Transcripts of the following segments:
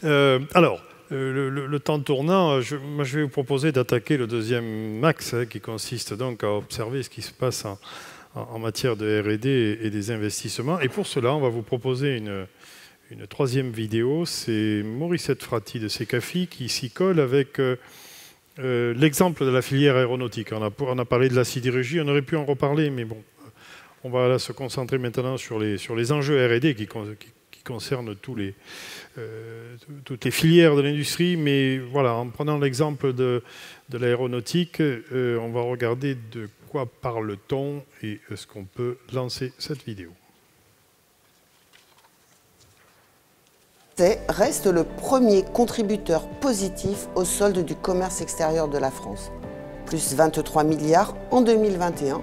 Le temps tournant, moi, je vais vous proposer d'attaquer le deuxième axe, qui consiste donc à observer ce qui se passe en matière de R&D et des investissements. Et pour cela, on va vous proposer une troisième vidéo. C'est Morissette Frati de Secafi qui s'y colle avec l'exemple de la filière aéronautique. On a parlé de la sidérurgie, on aurait pu en reparler, mais bon, on va là se concentrer maintenant sur les enjeux R&D qui concernent toutes les filières de l'industrie. Mais voilà, en prenant l'exemple de l'aéronautique, on va regarder de quoi parle-t-on et est-ce qu'on peut lancer cette vidéo. Reste le premier contributeur positif au solde du commerce extérieur de la France, plus 23 milliards en 2021,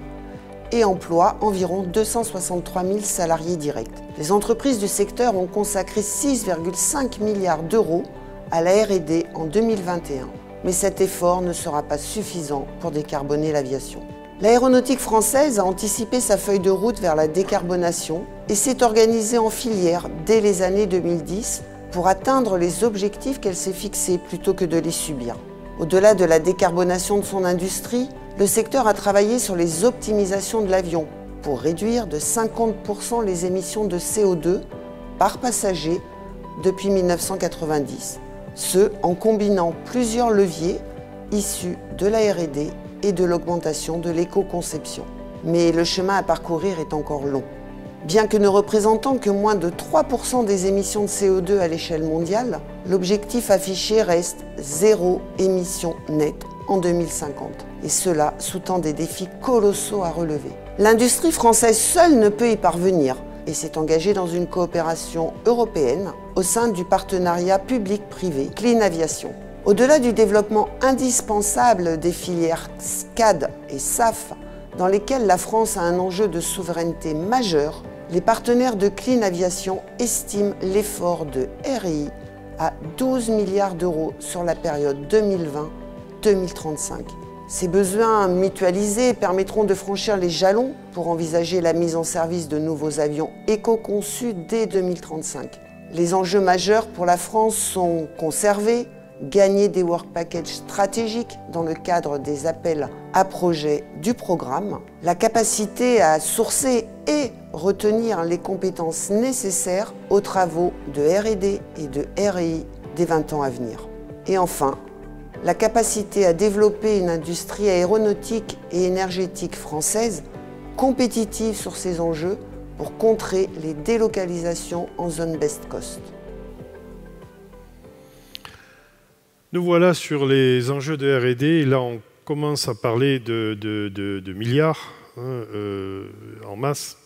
et emploie environ 263 000 salariés directs. Les entreprises du secteur ont consacré 6,5 milliards d'euros à la R&D en 2021, mais cet effort ne sera pas suffisant pour décarboner l'aviation. L'aéronautique française a anticipé sa feuille de route vers la décarbonation et s'est organisée en filière dès les années 2010 pour atteindre les objectifs qu'elle s'est fixés plutôt que de les subir. Au-delà de la décarbonation de son industrie, le secteur a travaillé sur les optimisations de l'avion pour réduire de 50% les émissions de CO2 par passager depuis 1990. Ce, en combinant plusieurs leviers issus de la R&D et de l'augmentation de l'éco-conception. Mais le chemin à parcourir est encore long. Bien que ne représentant que moins de 3% des émissions de CO2 à l'échelle mondiale, l'objectif affiché reste zéro émission nette en 2050. Et cela sous-tend des défis colossaux à relever. L'industrie française seule ne peut y parvenir et s'est engagée dans une coopération européenne au sein du partenariat public-privé Clean Aviation. Au-delà du développement indispensable des filières SCAD et SAF, dans lesquelles la France a un enjeu de souveraineté majeur, les partenaires de Clean Aviation estiment l'effort de RI à 12 milliards d'euros sur la période 2020-2035. Ces besoins mutualisés permettront de franchir les jalons pour envisager la mise en service de nouveaux avions éco-conçus dès 2035. Les enjeux majeurs pour la France sont conserver, gagner des work packages stratégiques dans le cadre des appels à projets du programme, la capacité à sourcer et retenir les compétences nécessaires aux travaux de R&D et de RI des 20 ans à venir. Et enfin, la capacité à développer une industrie aéronautique et énergétique française compétitive sur ces enjeux pour contrer les délocalisations en zone best cost. Nous voilà sur les enjeux de R&D. Et là, on commence à parler de milliards en masse.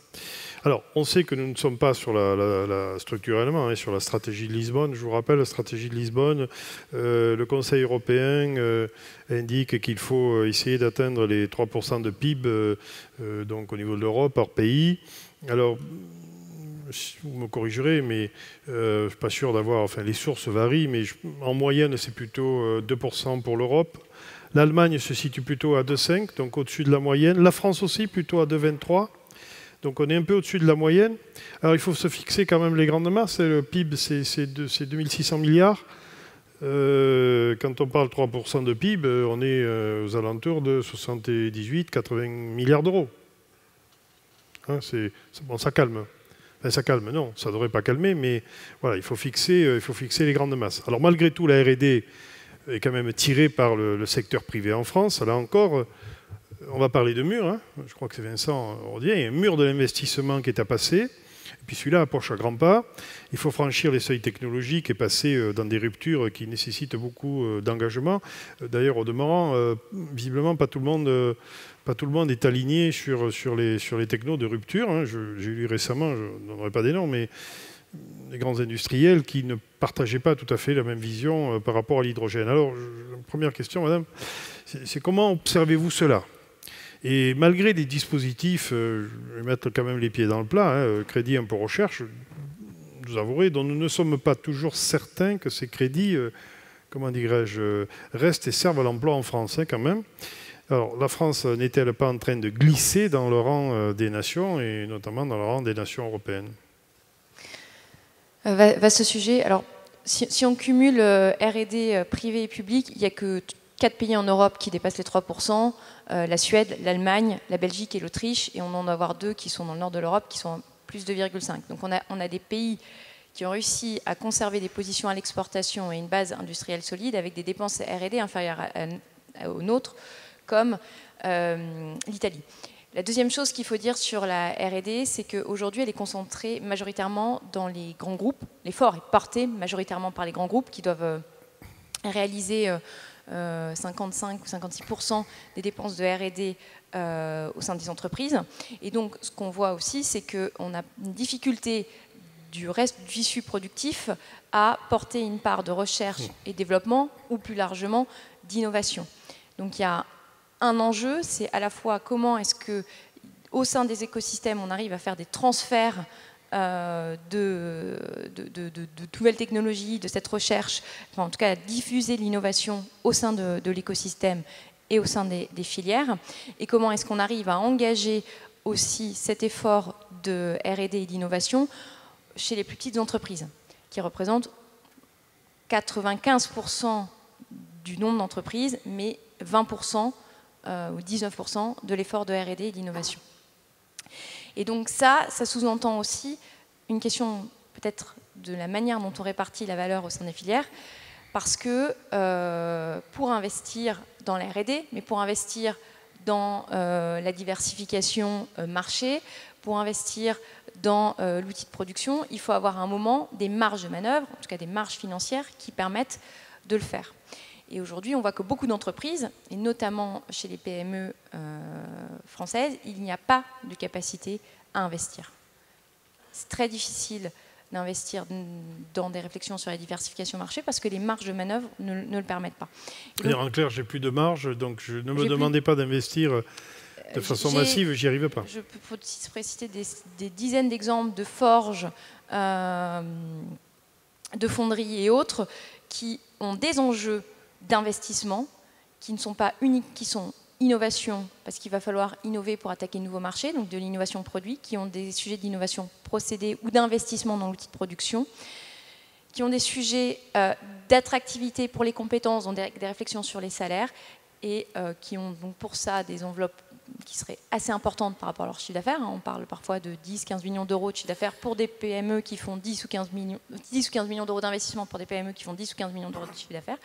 Alors, on sait que nous ne sommes pas sur structurellement, sur la stratégie de Lisbonne. Je vous rappelle, la stratégie de Lisbonne, le Conseil européen indique qu'il faut essayer d'atteindre les 3% de PIB donc au niveau de l'Europe par pays. Alors, vous me corrigerez, mais je ne suis pas sûr d'avoir... Enfin, les sources varient, mais en moyenne, c'est plutôt 2% pour l'Europe. L'Allemagne se situe plutôt à 2,5, donc au-dessus de la moyenne. La France aussi, plutôt à 2,23. Donc on est un peu au-dessus de la moyenne. Alors il faut se fixer quand même les grandes masses. Le PIB, c'est 2600 milliards. Quand on parle 3% de PIB, on est aux alentours de 78-80 milliards d'euros. Hein, bon, ça calme. Enfin, ça calme, non, ça ne devrait pas calmer, mais voilà, il faut fixer les grandes masses. Alors malgré tout, la R&D est quand même tirée par le secteur privé en France. Là encore, on va parler de mur. Hein. Je crois que c'est Vincent Rodier. Il y a un mur de l'investissement qui est à passer. Et puis celui-là approche à grands pas. Il faut franchir les seuils technologiques et passer dans des ruptures qui nécessitent beaucoup d'engagement. D'ailleurs, au demeurant, visiblement, pas tout le monde est aligné sur les technos de rupture. Hein. J'ai lu récemment, je ne donnerai pas des noms, mais des grands industriels qui ne partageaient pas tout à fait la même vision par rapport à l'hydrogène. Alors, première question, madame, c'est comment observez-vous cela ? Et malgré des dispositifs, je vais mettre quand même les pieds dans le plat, crédit impôt recherche, vous avouerez, dont nous ne sommes pas toujours certains que ces crédits, comment dirais-je, restent et servent à l'emploi en France, quand même. Alors, la France n'est-elle pas en train de glisser dans le rang des nations, et notamment dans le rang des nations européennes ? Vaste sujet. Alors, si on cumule R&D privé et public, il n'y a que 4 pays en Europe qui dépassent les 3%, la Suède, l'Allemagne, la Belgique et l'Autriche, et on en va avoir 2 qui sont dans le nord de l'Europe, qui sont à plus de 2,5. Donc on a des pays qui ont réussi à conserver des positions à l'exportation et une base industrielle solide avec des dépenses R&D inférieures aux nôtres, comme l'Italie. La deuxième chose qu'il faut dire sur la R&D, c'est qu'aujourd'hui, elle est concentrée majoritairement dans les grands groupes. L'effort est porté majoritairement par les grands groupes qui doivent réaliser 55 ou 56% des dépenses de R&D au sein des entreprises. Et donc, ce qu'on voit aussi, c'est qu'on a une difficulté du reste du tissu productif à porter une part de recherche et développement, ou plus largement, d'innovation. Donc, il y a un enjeu, c'est à la fois comment est-ce qu'au sein des écosystèmes, on arrive à faire des transferts de nouvelles technologies, de cette recherche, enfin, en tout cas à diffuser l'innovation au sein de l'écosystème et au sein des filières, et comment est-ce qu'on arrive à engager aussi cet effort de R&D et d'innovation chez les plus petites entreprises, qui représentent 95% du nombre d'entreprises, mais 20% ou 19% de l'effort de R&D et d'innovation. Et donc ça sous-entend aussi une question peut-être de la manière dont on répartit la valeur au sein des filières, parce que pour investir dans la R&D, mais pour investir dans la diversification marché, pour investir dans l'outil de production, il faut avoir à un moment des marges de manœuvre, en tout cas des marges financières qui permettent de le faire. Et aujourd'hui, on voit que beaucoup d'entreprises, et notamment chez les PME françaises, il n'y a pas de capacité à investir. C'est très difficile d'investir dans des réflexions sur la diversification marché parce que les marges de manœuvre ne le permettent pas. Donc, en clair, j'ai plus de marge, donc je ne me demandais pas d'investir de façon massive, j'y arrive pas. Je peux citer des dizaines d'exemples de forges, de fonderies et autres qui ont des enjeux d'investissement qui ne sont pas uniques, qui sont innovation, parce qu'il va falloir innover pour attaquer de nouveaux marchés, donc de l'innovation produit, qui ont des sujets d'innovation procédé ou d'investissement dans l'outil de production, qui ont des sujets d'attractivité pour les compétences, donc des réflexions sur les salaires, et qui ont donc pour ça des enveloppes qui seraient assez importantes par rapport à leur chiffre d'affaires. On parle parfois de 10-15 millions d'euros de chiffre d'affaires pour des PME qui font 10 ou 15 millions d'euros d'investissement pour des PME qui font 10 ou 15 millions d'euros de chiffre d'affaires,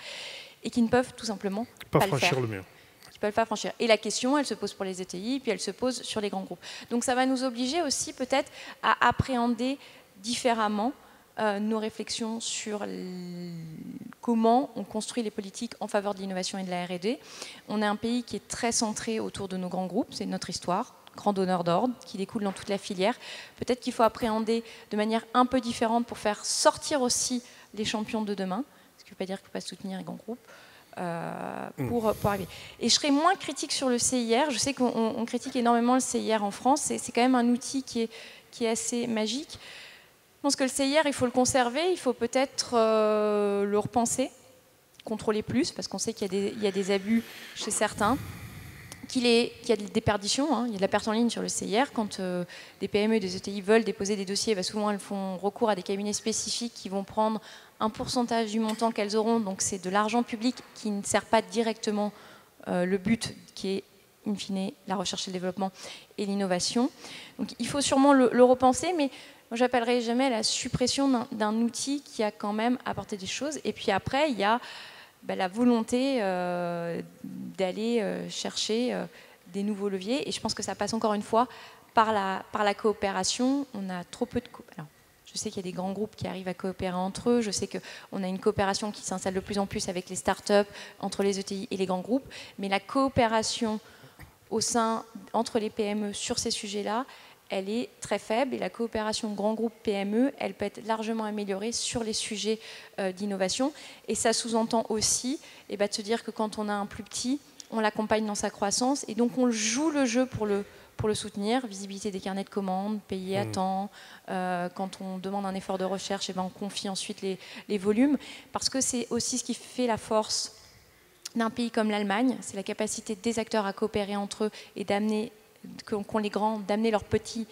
et qui ne peuvent tout simplement pas franchir le mur. Qui peuvent pas franchir. Et la question, elle se pose pour les ETI, puis elle se pose sur les grands groupes. Donc ça va nous obliger aussi peut-être à appréhender différemment nos réflexions sur comment on construit les politiques en faveur de l'innovation et de la R&D. On est un pays qui est très centré autour de nos grands groupes, c'est notre histoire, grand donneur d'ordre, qui découle dans toute la filière. Peut-être qu'il faut appréhender de manière un peu différente pour faire sortir aussi les champions de demain, ce qui ne veut pas dire qu'il ne faut pas soutenir les grands groupes. Pour arriver. Et je serais moins critique sur le CIR. Je sais qu'on critique énormément le CIR en France. C'est quand même un outil qui est assez magique. Je pense que le CIR, il faut le conserver. Il faut peut-être le repenser, contrôler plus, parce qu'on sait qu'il y a des abus chez certains, qu'il y a des déperditions. Hein. Il y a de la perte en ligne sur le CIR. Quand des PME et des ETI veulent déposer des dossiers, souvent elles font recours à des cabinets spécifiques qui vont prendre un pourcentage du montant qu'elles auront, donc c'est de l'argent public qui ne sert pas directement le but qui est, in fine, la recherche et le développement et l'innovation. Donc il faut sûrement le repenser, mais moi j'appellerai jamais la suppression d'un outil qui a quand même apporté des choses. Et puis après, il y a la volonté d'aller chercher des nouveaux leviers, et je pense que ça passe encore une fois par la coopération. On a trop peu de coopération. Je sais qu'il y a des grands groupes qui arrivent à coopérer entre eux. Je sais qu'on a une coopération qui s'installe de plus en plus avec les startups, entre les ETI et les grands groupes. Mais la coopération entre les PME sur ces sujets-là, elle est très faible. Et la coopération grands groupes PME, elle peut être largement améliorée sur les sujets d'innovation. Et ça sous-entend aussi de se dire que quand on a un plus petit, on l'accompagne dans sa croissance. Et donc on joue le jeu pour le soutenir, visibilité des carnets de commandes, payer à temps. Quand on demande un effort de recherche, on confie ensuite les volumes. Parce que c'est aussi ce qui fait la force d'un pays comme l'Allemagne, c'est la capacité des acteurs à coopérer entre eux et d'amener, qu'ont les grands, d'amener leurs petits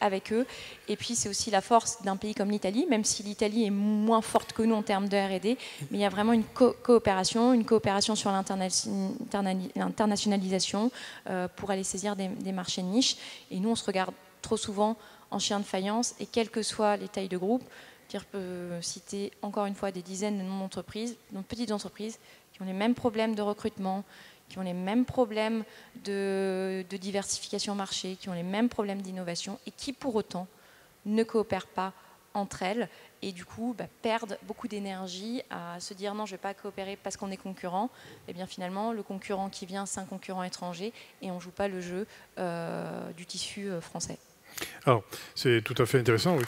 avec eux. Et puis c'est aussi la force d'un pays comme l'Italie, même si l'Italie est moins forte que nous en termes de R&D, mais il y a vraiment une coopération sur l'internationalisation pour aller saisir des marchés de niche. Et nous, on se regarde trop souvent en chien de faïence, et quelles que soient les tailles de groupe, je peux citer encore une fois des dizaines de noms d'entreprises, de petites entreprises, qui ont les mêmes problèmes de recrutement, qui ont les mêmes problèmes de diversification marché, qui ont les mêmes problèmes d'innovation, et qui pour autant ne coopèrent pas entre elles, et du coup perdent beaucoup d'énergie à se dire non, je ne vais pas coopérer parce qu'on est concurrent. Et bien finalement, le concurrent qui vient, c'est un concurrent étranger, et on ne joue pas le jeu du tissu français. Alors, c'est tout à fait intéressant. Oui.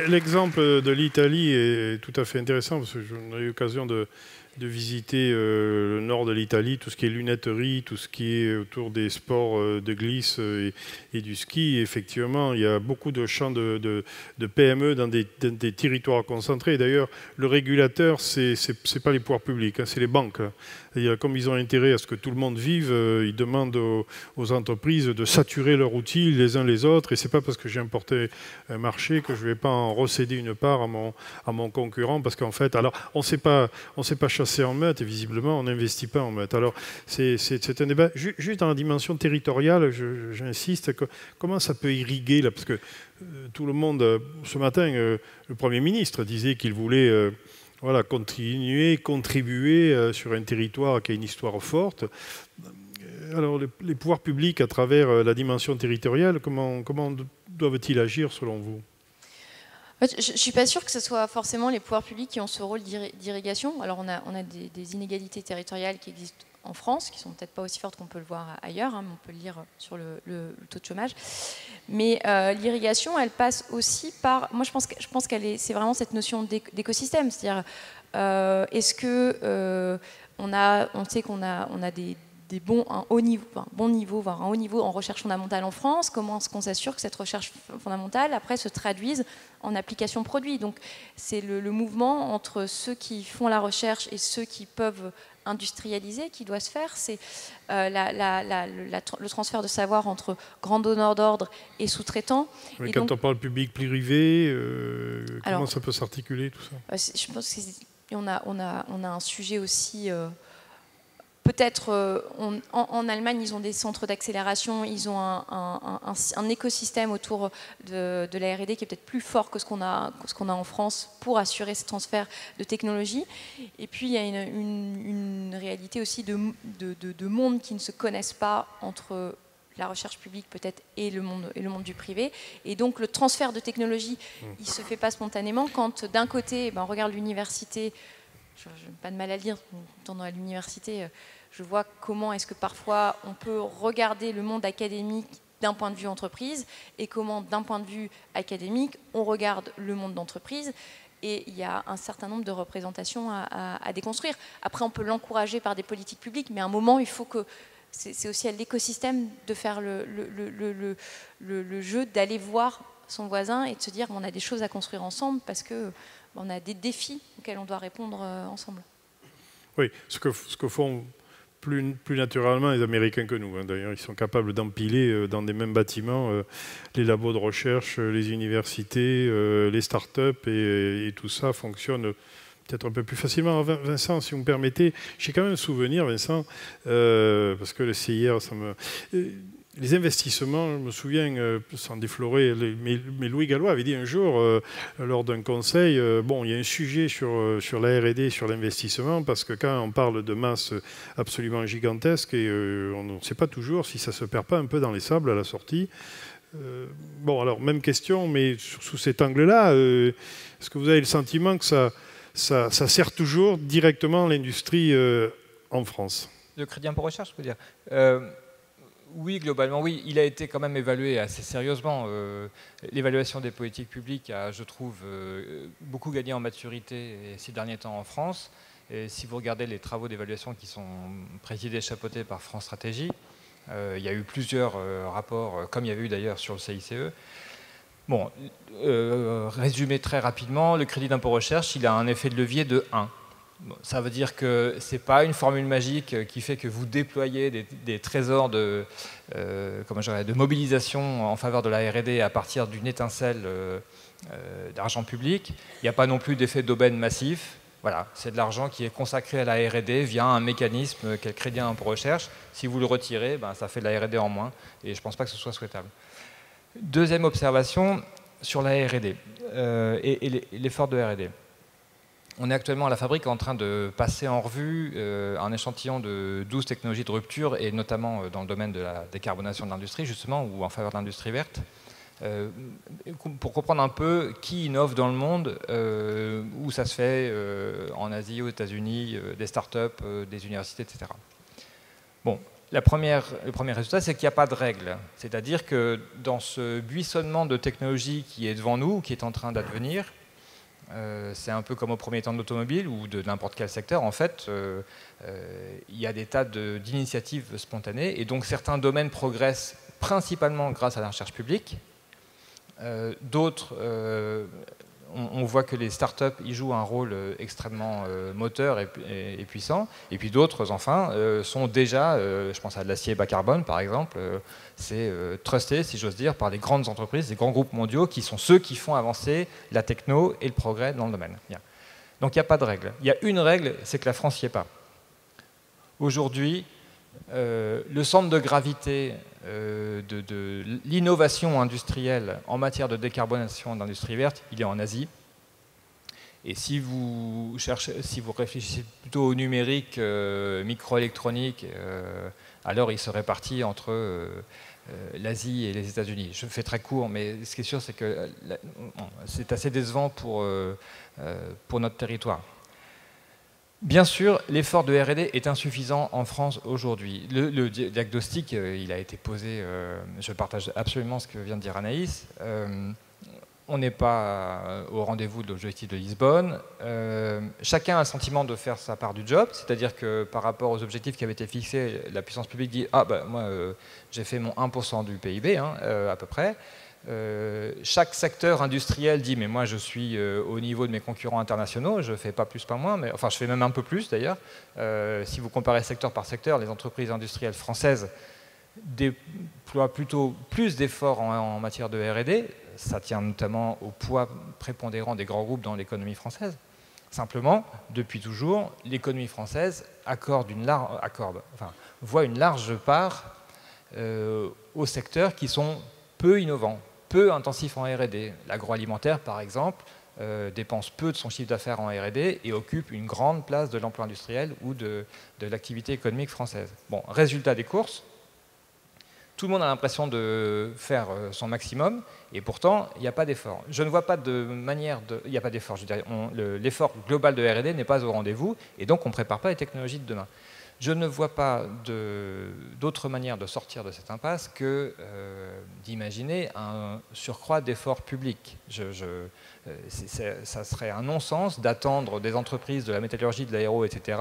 L'exemple de l'Italie est tout à fait intéressant parce que j'en ai eu l'occasion de visiter le nord de l'Italie, tout ce qui est lunetterie, tout ce qui est autour des sports de glisse et du ski. Et effectivement, il y a beaucoup de champs de PME dans des territoires concentrés. D'ailleurs, le régulateur, c'est pas les pouvoirs publics, hein, c'est les banques. Comme ils ont intérêt à ce que tout le monde vive, ils demandent aux entreprises de saturer leurs outils les uns les autres. Et c'est pas parce que j'ai importé un marché que je vais pas en recéder une part à mon concurrent, parce qu'en fait, alors on sait pas chasser en meute, et visiblement on n'investit pas en meute. Alors c'est un débat. Juste dans la dimension territoriale, j'insiste. Comment ça peut irriguer là, parce que tout le monde, ce matin, le Premier ministre disait qu'il voulait voilà, contribuer sur un territoire qui a une histoire forte. Alors, les pouvoirs publics, à travers la dimension territoriale, comment doivent-ils agir selon vous ? Je ne suis pas sûre que ce soit forcément les pouvoirs publics qui ont ce rôle d'irrigation. Alors, on a des inégalités territoriales qui existent en France, qui ne sont peut-être pas aussi fortes qu'on peut le voir ailleurs, hein, mais on peut le lire sur le taux de chômage. Mais l'irrigation, elle passe aussi par... Moi, je pense c'est vraiment cette notion d'écosystème. C'est-à-dire, est-ce que on sait qu'on a des bons niveaux, voire un haut niveau en recherche fondamentale en France. Comment est-ce qu'on s'assure que cette recherche fondamentale, après, se traduise en application produit? Donc, c'est le mouvement entre ceux qui font la recherche et ceux qui peuvent industrialiser qui doit se faire. C'est le transfert de savoir entre grands donneurs d'ordre et sous-traitants. Mais quand on parle public-privé, comment ça peut s'articuler, tout ça? Je pense qu'on a un sujet aussi... Peut-être en Allemagne, ils ont des centres d'accélération, ils ont un écosystème autour de la R&D qui est peut-être plus fort que ce qu'on a en France pour assurer ce transfert de technologie. Et puis, il y a une réalité aussi de mondes qui ne se connaissent pas entre la recherche publique peut-être et le monde du privé. Et donc, le transfert de technologie, il ne se fait pas spontanément quand, d'un côté, on regarde l'université, je n'ai pas de mal à le dire, en étant à l'université, je vois comment est-ce que parfois on peut regarder le monde académique d'un point de vue entreprise et comment d'un point de vue académique on regarde le monde d'entreprise, et il y a un certain nombre de représentations à déconstruire. Après, on peut l'encourager par des politiques publiques, mais à un moment il faut que c'est aussi à l'écosystème de faire le jeu, d'aller voir son voisin et de se dire on a des choses à construire ensemble parce qu'on a des défis auxquels on doit répondre ensemble. Oui, ce que font plus naturellement les Américains que nous. Hein. D'ailleurs, ils sont capables d'empiler dans des mêmes bâtiments les labos de recherche, les universités, les start-up, et tout ça fonctionne peut-être un peu plus facilement. Vincent, si vous me permettez, j'ai quand même un souvenir, Vincent, parce que c'est hier, les investissements, je me souviens, sans déflorer, mais Louis Gallois avait dit un jour, lors d'un conseil, bon, il y a un sujet sur la R&D, sur l'investissement, parce que quand on parle de masse absolument gigantesque, et on ne sait pas toujours si ça ne se perd pas un peu dans les sables à la sortie. Bon, alors, même question, mais sous cet angle-là, est-ce que vous avez le sentiment que ça sert toujours directement l'industrie en France? Le crédit impôt recherche, je peux dire. Oui, globalement, oui. Il a été quand même évalué assez sérieusement. L'évaluation des politiques publiques a, je trouve, beaucoup gagné en maturité ces derniers temps en France. Et si vous regardez les travaux d'évaluation qui sont présidés et chapeautés par France Stratégie, il y a eu plusieurs rapports, comme il y avait eu d'ailleurs sur le CICE. Bon, résumé très rapidement, le crédit d'impôt recherche, il a un effet de levier de 1. Bon, ça veut dire que ce n'est pas une formule magique qui fait que vous déployez des trésors de mobilisation en faveur de la R&D à partir d'une étincelle d'argent public. Il n'y a pas non plus d'effet d'aubaine massif. Voilà, c'est de l'argent qui est consacré à la R&D via un mécanisme qu'est le crédit d'impôt recherche. Si vous le retirez, ben, ça fait de la R&D en moins. Et je ne pense pas que ce soit souhaitable. Deuxième observation sur la R&D et l'effort de R&D. On est actuellement à la fabrique en train de passer en revue un échantillon de 12 technologies de rupture, et notamment dans le domaine de la décarbonation de l'industrie, justement, ou en faveur de l'industrie verte, pour comprendre un peu qui innove dans le monde, où ça se fait en Asie, aux États-Unis, des startups, des universités, etc. Bon, le premier résultat, c'est qu'il n'y a pas de règles. C'est-à-dire que dans ce buissonnement de technologies qui est devant nous, qui est en train d'advenir, c'est un peu comme au premier temps de l'automobile ou de n'importe quel secteur. En fait, il y a des tas d'initiatives spontanées, et donc certains domaines progressent principalement grâce à la recherche publique. D'autres, on voit que les startups y jouent un rôle extrêmement moteur et puissant. Et puis d'autres, enfin, sont déjà, je pense à de l'acier bas carbone par exemple, c'est trusté, si j'ose dire, par des grandes entreprises, des grands groupes mondiaux qui sont ceux qui font avancer la techno et le progrès dans le domaine. Bien. Donc il n'y a pas de règle. Il y a une règle, c'est que la France n'y est pas. Aujourd'hui, le centre de gravité de l'innovation industrielle en matière de décarbonation d'industrie verte, il est en Asie. Et si vous réfléchissez plutôt au numérique, microélectronique, alors il se répartit entre l'Asie et les États-Unis. Je fais très court, mais ce qui est sûr, c'est que c'est assez décevant pour notre territoire. Bien sûr, l'effort de R&D est insuffisant en France aujourd'hui. Le diagnostic, il a été posé, je partage absolument ce que vient de dire Anaïs. On n'est pas au rendez-vous de l'objectif de Lisbonne. Chacun a le sentiment de faire sa part du job, c'est-à-dire que par rapport aux objectifs qui avaient été fixés, la puissance publique dit « Ah, ben moi, j'ai fait mon 1% du PIB, hein, à peu près ». Chaque secteur industriel dit mais moi je suis au niveau de mes concurrents internationaux, je ne fais pas plus pas moins, mais enfin je fais même un peu plus d'ailleurs. Si vous comparez secteur par secteur, les entreprises industrielles françaises déploient plutôt plus d'efforts en matière de R&D. Ça tient notamment au poids prépondérant des grands groupes dans l'économie française. Simplement, depuis toujours, l'économie française voit une large part aux secteurs qui sont peu innovants, peu intensifs en R&D. L'agroalimentaire, par exemple, dépense peu de son chiffre d'affaires en R&D et occupe une grande place de l'emploi industriel ou de l'activité économique française. Bon, résultat des courses, tout le monde a l'impression de faire son maximum, et pourtant, il n'y a pas d'effort. Je ne vois pas de manière de... Il n'y a pas d'effort, je dirais. L'effort global de R&D n'est pas au rendez-vous, et donc on ne prépare pas les technologies de demain. Je ne vois pas d'autre manière de sortir de cette impasse que d'imaginer un surcroît d'efforts publics. Ça serait un non-sens d'attendre des entreprises de la métallurgie, de l'aéro, etc.,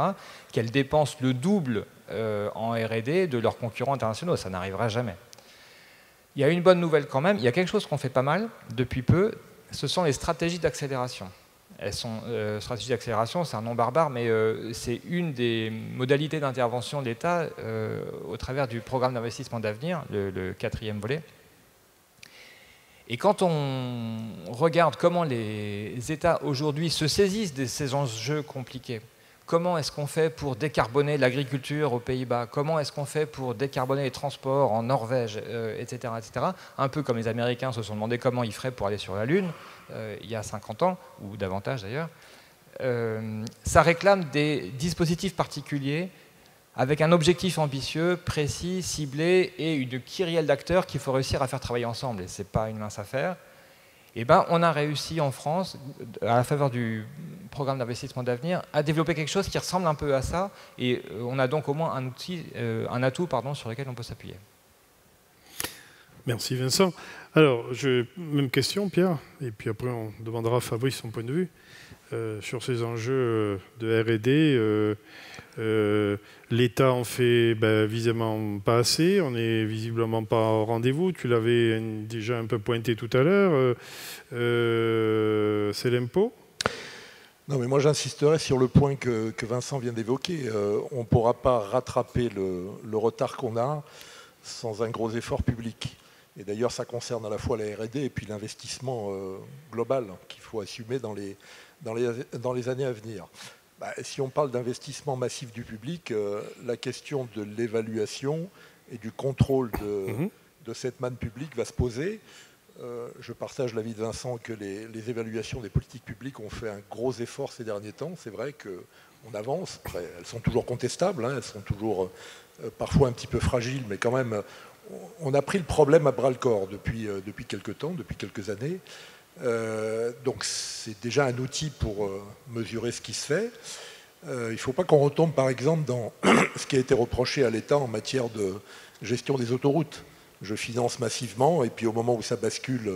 qu'elles dépensent le double en R&D de leurs concurrents internationaux. Ça n'arrivera jamais. Il y a une bonne nouvelle quand même. Il y a quelque chose qu'on fait pas mal depuis peu. Ce sont les stratégies d'accélération. Stratégie d'accélération, c'est un nom barbare, mais c'est une des modalités d'intervention de l'État au travers du programme d'investissement d'avenir, le 4e volet. Et quand on regarde comment les États aujourd'hui se saisissent de ces enjeux compliqués, comment est-ce qu'on fait pour décarboner l'agriculture aux Pays-Bas, comment est-ce qu'on fait pour décarboner les transports en Norvège, etc., etc. Un peu comme les Américains se sont demandé comment ils feraient pour aller sur la Lune, il y a 50 ans, ou davantage d'ailleurs, ça réclame des dispositifs particuliers avec un objectif ambitieux, précis, ciblé et une kyrielle d'acteurs qu'il faut réussir à faire travailler ensemble. Et ce n'est pas une mince affaire. Et ben, on a réussi en France, à la faveur du programme d'investissement d'avenir, à développer quelque chose qui ressemble un peu à ça. Et on a donc au moins un atout sur lequel on peut s'appuyer. Merci Vincent. Alors, même question Pierre, et puis après on demandera à Fabrice son point de vue sur ces enjeux de R&D. L'État en fait visiblement pas assez, on n'est visiblement pas au rendez-vous. Tu l'avais déjà un peu pointé tout à l'heure. C'est l'impôt. Non, mais moi j'insisterai sur le point que Vincent vient d'évoquer. On ne pourra pas rattraper le retard qu'on a sans un gros effort public. Et d'ailleurs, ça concerne à la fois la R&D et puis l'investissement global qu'il faut assumer dans les années à venir. Bah, si on parle d'investissement massif du public, la question de l'évaluation et du contrôle de cette manne publique va se poser. Je partage l'avis de Vincent que les évaluations des politiques publiques ont fait un gros effort ces derniers temps. C'est vrai qu'on avance. Après, elles sont toujours contestables, hein, elles sont toujours parfois un petit peu fragiles, mais quand même, on a pris le problème à bras-le-corps depuis quelques temps, depuis quelques années. Donc c'est déjà un outil pour mesurer ce qui se fait. Il ne faut pas qu'on retombe par exemple dans ce qui a été reproché à l'État en matière de gestion des autoroutes. Je finance massivement et puis au moment où ça bascule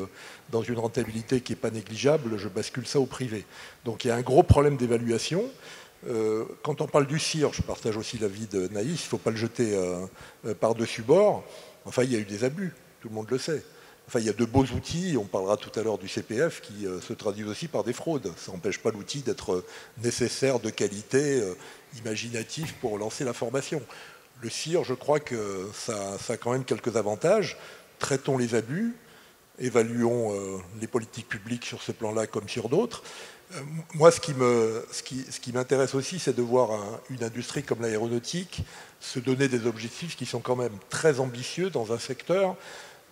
dans une rentabilité qui n'est pas négligeable, je bascule ça au privé. Donc il y a un gros problème d'évaluation. Quand on parle du CIR, je partage aussi l'avis de Naïs, il ne faut pas le jeter par-dessus bord. Enfin, il y a eu des abus, tout le monde le sait. Enfin, il y a de beaux outils, on parlera tout à l'heure du CPF, qui se traduisent aussi par des fraudes. Ça n'empêche pas l'outil d'être nécessaire, de qualité, imaginatif pour lancer la formation. Le CIR, je crois que ça a quand même quelques avantages. Traitons les abus, évaluons les politiques publiques sur ce plan-là comme sur d'autres. Moi, ce qui m'intéresse aussi, c'est de voir une industrie comme l'aéronautique se donner des objectifs qui sont quand même très ambitieux dans un secteur.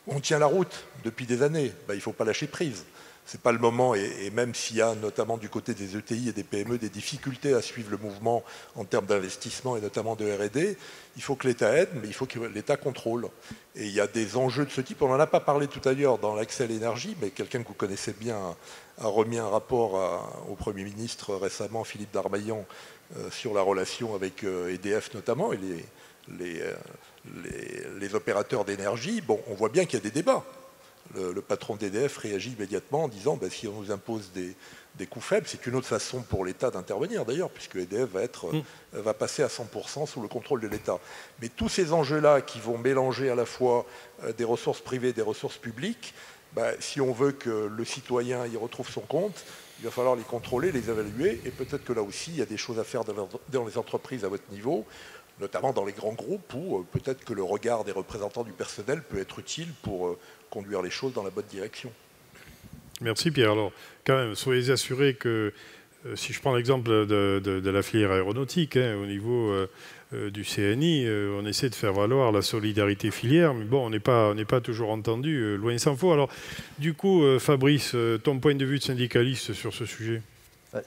On tient la route depuis des années. Ben, il ne faut pas lâcher prise. Ce n'est pas le moment, et même s'il y a notamment du côté des ETI et des PME des difficultés à suivre le mouvement en termes d'investissement et notamment de R&D, il faut que l'État aide, mais il faut que l'État contrôle. Et il y a des enjeux de ce type. On n'en a pas parlé tout à l'heure dans l'accès à l'énergie, mais quelqu'un que vous connaissez bien a remis un rapport au Premier ministre récemment, Philippe Darmaillan, sur la relation avec EDF notamment et les opérateurs d'énergie. Bon, on voit bien qu'il y a des débats. Le patron d'EDF réagit immédiatement en disant si on nous impose des coûts faibles, c'est une autre façon pour l'État d'intervenir d'ailleurs, puisque EDF va passer à 100% sous le contrôle de l'État. Mais tous ces enjeux-là qui vont mélanger à la fois des ressources privées et des ressources publiques, si on veut que le citoyen y retrouve son compte, il va falloir les contrôler, les évaluer, et peut-être que là aussi, il y a des choses à faire dans les entreprises à votre niveau, notamment dans les grands groupes, où peut-être que le regard des représentants du personnel peut être utile pour conduire les choses dans la bonne direction. Merci Pierre. Alors, quand même, soyez assurés que, si je prends l'exemple de la filière aéronautique, au niveau du CNI, on essaie de faire valoir la solidarité filière, mais bon, on n'est pas toujours entendu, loin s'en faut. Alors, du coup, Fabrice, ton point de vue de syndicaliste sur ce sujet?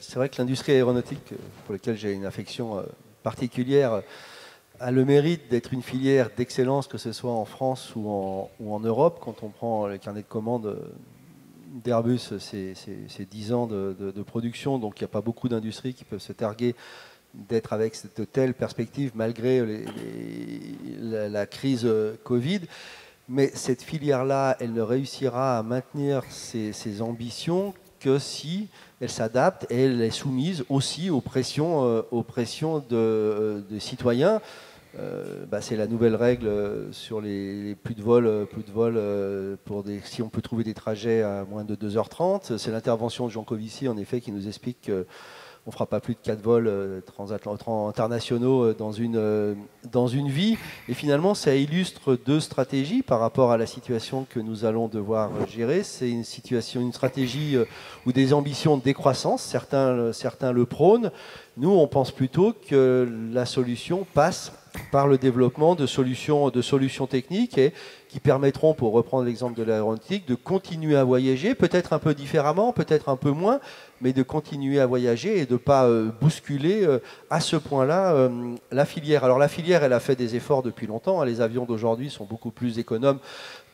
C'est vrai que l'industrie aéronautique, pour laquelle j'ai une affection particulière, a le mérite d'être une filière d'excellence, que ce soit en France ou en Europe. Quand on prend les carnets de commandes d'Airbus, c'est 10 ans de production, donc il n'y a pas beaucoup d'industries qui peuvent se targuer d'être avec cette telle perspective malgré la crise Covid. Mais cette filière-là, elle ne réussira à maintenir ses ambitions que si elle s'adapte et elle est soumise aussi aux pressions de citoyens. C'est la nouvelle règle sur les plus de vol si on peut trouver des trajets à moins de 2h30. C'est l'intervention de Jean Covici, en effet, qui nous explique qu'on ne fera pas plus de 4 vols internationaux dans une vie. Et finalement, ça illustre deux stratégies par rapport à la situation que nous allons devoir gérer. C'est une stratégie ou des ambitions de décroissance. Certains le prônent. Nous, on pense plutôt que la solution passe par le développement de solutions techniques et qui permettront, pour reprendre l'exemple de l'aéronautique, de continuer à voyager, peut-être un peu différemment, peut-être un peu moins, mais de continuer à voyager et de ne pas bousculer à ce point-là la filière. Alors la filière, elle a fait des efforts depuis longtemps. Les avions d'aujourd'hui sont beaucoup plus économes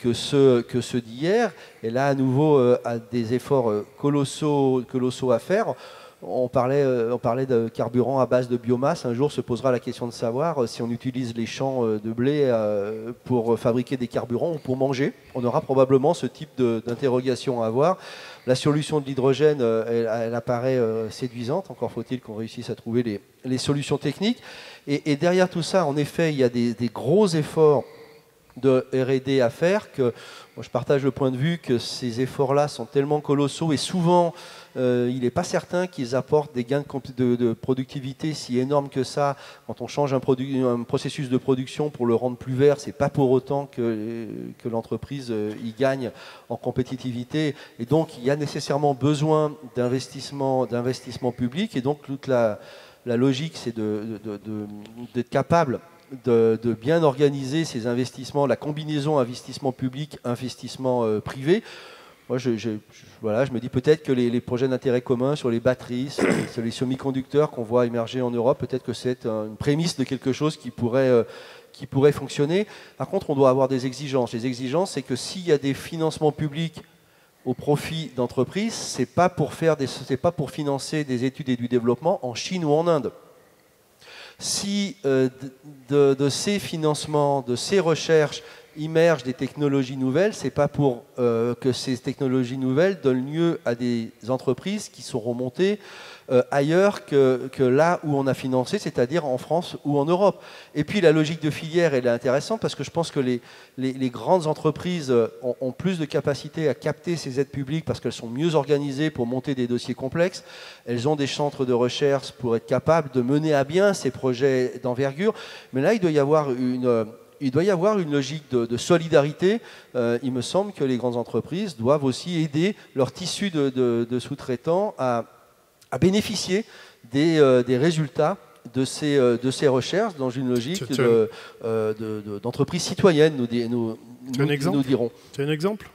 que ceux d'hier. Et là, à nouveau, a des efforts colossaux à faire. On parlait de carburant à base de biomasse. Un jour se posera la question de savoir si on utilise les champs de blé pour fabriquer des carburants ou pour manger. On aura probablement ce type d'interrogation à avoir. La solution de l'hydrogène, elle apparaît séduisante. Encore faut-il qu'on réussisse à trouver les solutions techniques. Et derrière tout ça, en effet, il y a des gros efforts de R&D à faire que moi, je partage le point de vue que ces efforts-là sont tellement colossaux et souvent il n'est pas certain qu'ils apportent des gains de productivité si énormes que ça. Quand on change un processus de production pour le rendre plus vert, c'est pas pour autant que l'entreprise y gagne en compétitivité. Et donc il y a nécessairement besoin d'investissement public. Et donc toute la logique, c'est d'être capable de bien organiser ces investissements, la combinaison investissement public, investissement privé. Moi, je me dis peut-être que les projets d'intérêt commun sur les batteries, sur les semi-conducteurs qu'on voit émerger en Europe, peut-être que c'est une prémisse de quelque chose qui pourrait fonctionner. Par contre, on doit avoir des exigences. Les exigences, c'est que s'il y a des financements publics au profit d'entreprises, c'est pas pour financer des études et du développement en Chine ou en Inde. Si de ces financements, de ces recherches immergent des technologies nouvelles, c'est pas pour que ces technologies nouvelles donnent lieu à des entreprises qui seront montées ailleurs que là où on a financé, c'est-à-dire en France ou en Europe. Et puis la logique de filière, elle est intéressante parce que je pense que les grandes entreprises ont plus de capacité à capter ces aides publiques parce qu'elles sont mieux organisées pour monter des dossiers complexes. Elles ont des centres de recherche pour être capables de mener à bien ces projets d'envergure. Mais là, il doit y avoir une logique de solidarité. Il me semble que les grandes entreprises doivent aussi aider leur tissu de sous-traitants à bénéficier des résultats de ces recherches dans une logique d'entreprise citoyenne, nous dirons. C'est un exemple ?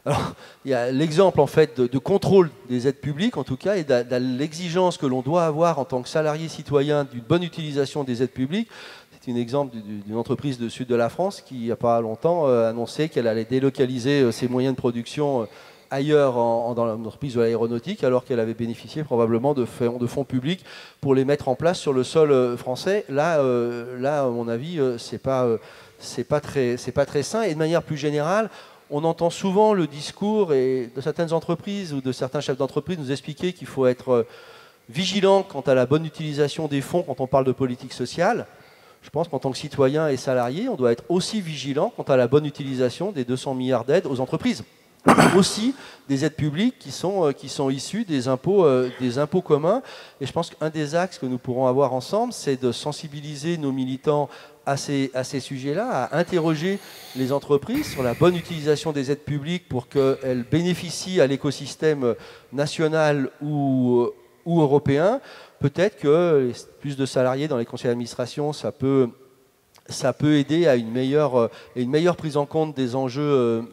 Alors, il y a l'exemple en fait de contrôle des aides publiques, en tout cas, et de l'exigence que l'on doit avoir en tant que salarié citoyen d'une bonne utilisation des aides publiques. C'est un exemple d'une entreprise du sud de la France qui, il n'y a pas longtemps, annonçait qu'elle allait délocaliser ses moyens de production ailleurs dans l'entreprise de l'aéronautique, alors qu'elle avait bénéficié probablement de fonds publics pour les mettre en place sur le sol français. Là, à mon avis, c'est pas très sain. Et de manière plus générale, on entend souvent le discours de certaines entreprises ou de certains chefs d'entreprise nous expliquer qu'il faut être vigilant quant à la bonne utilisation des fonds quand on parle de politique sociale. Je pense qu'en tant que citoyen et salarié, on doit être aussi vigilant quant à la bonne utilisation des 200 milliards d'aides aux entreprises. Aussi des aides publiques qui sont issues des impôts communs. Et je pense qu'un des axes que nous pourrons avoir ensemble, c'est de sensibiliser nos militants à ces sujets-là, à interroger les entreprises sur la bonne utilisation des aides publiques pour qu'elles bénéficient à l'écosystème national ou européen. Peut-être que plus de salariés dans les conseils d'administration, ça peut aider à une meilleure prise en compte des enjeux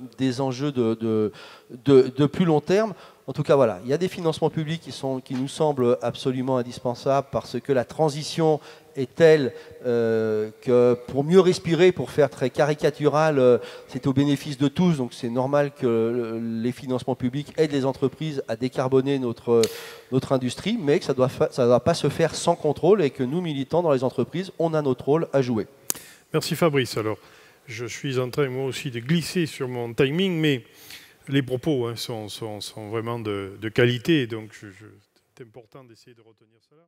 de plus long terme. En tout cas, voilà, il y a des financements publics qui nous semblent absolument indispensables parce que la transition est telle que pour mieux respirer, pour faire très caricatural, c'est au bénéfice de tous. Donc c'est normal que les financements publics aident les entreprises à décarboner notre industrie, mais que ça doit pas se faire sans contrôle et que nous, militants dans les entreprises, on a notre rôle à jouer. Merci Fabrice. Alors, je suis en train moi aussi de glisser sur mon timing, mais les propos sont vraiment de qualité, donc c'est important d'essayer de retenir cela.